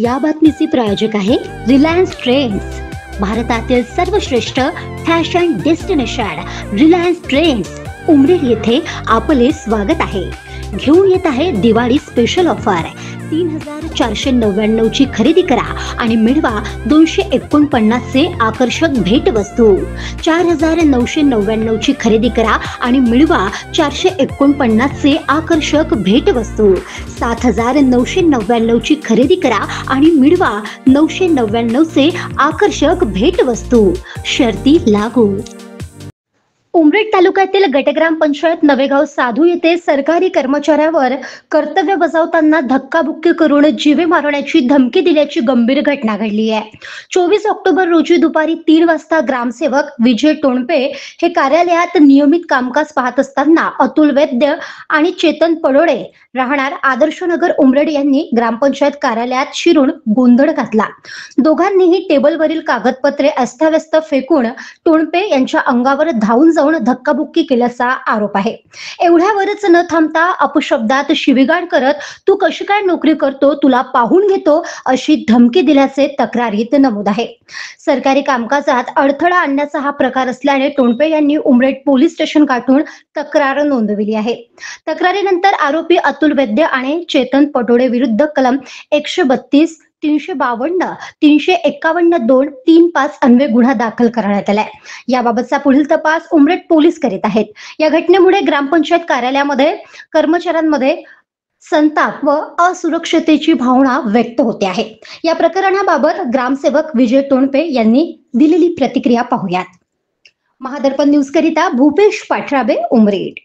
या बातमीचे प्रायोजक आहे रिलायन्स ट्रेंड्स, भारतातील सर्वश्रेष्ठ fashion destination Reliance trends Umred येथे आपले स्वागत आहे। घेऊन येत आहे दिवाळी स्पेशल ऑफर। 3499 ची खरेदी करा आणि मिळवा 249 चे आकर्षक भेटवस्तू। 4999 ची खरेदी करा आणि मिळवा 449 चे आकर्षक भेटवस्तू। 7999 ची खरेदी करा आणि मिळवा 999 चे आकर्षक भेटवस्तू। शर्ती लागू। उमरेड तालुक्यातील गटग्राम पंचायत नवेगाव साधू येथे सरकारी कर्मचाऱ्यावर कर्तव्य बजावताना धक्काबुक्की करून जीवे मारण्याची धमकी दिल्याची गंभीर घटना घडली आहे। 24 ऑक्टोबर रोजी दुपारी 3 वाजता ग्रामसेवक विजय टोणपे हे कार्यालयात नियमित कामकाज पाहत असताना अतुल वैद्य आणि चेतन पडोळे राहणार आदर्शनगर उमरेड यांनी ग्रामपंचायत कार्यालयात शिरून गोंधळ घातला। दोघांनीही टेबलवरील कागदपत्रे अस्ताव्यस्त फेकून टोणपे यांच्या अंगावर धावून जाऊन धक्काबुक्की केल्याचा आरोप आहे। एवढ्यावरच न थांबता अपशब्दात शिवीगाळ करत तू कशी काय नोकरी करतो, तुला पाहून घेतो अशी धमकी दिल्याचे तक्रारीत नमूद आहे। सरकारी कामकाजात अडथळा आणण्याचा हा प्रकार असल्याने टोणपे यांनी उमरेड पोलीस स्टेशन गाठून तक्रार नोंदविली आहे। तक्रारीनंतर आरोपी अतुल वैद्य आणि चेतन पटोळे विरुद्ध कलम 132 352 351 2 35 अन्वये गुन्हा दाखल करण्यात आलाय। याबाबतचा पुढील तपास उमरेड पोलीस करीत आहेत। या घटनेमुळे ग्रामपंचायत कार्यालयामध्ये कर्मचाऱ्यांमध्ये संताप व असुरक्षतेची भावना व्यक्त होते आहे। या प्रकरणाबाबत ग्रामसेवक विजय टोणपे यांनी दिलेली प्रतिक्रिया पाहूयात। महादर्पण न्यूज करिता भूपेश पाठराबे, उमरेड।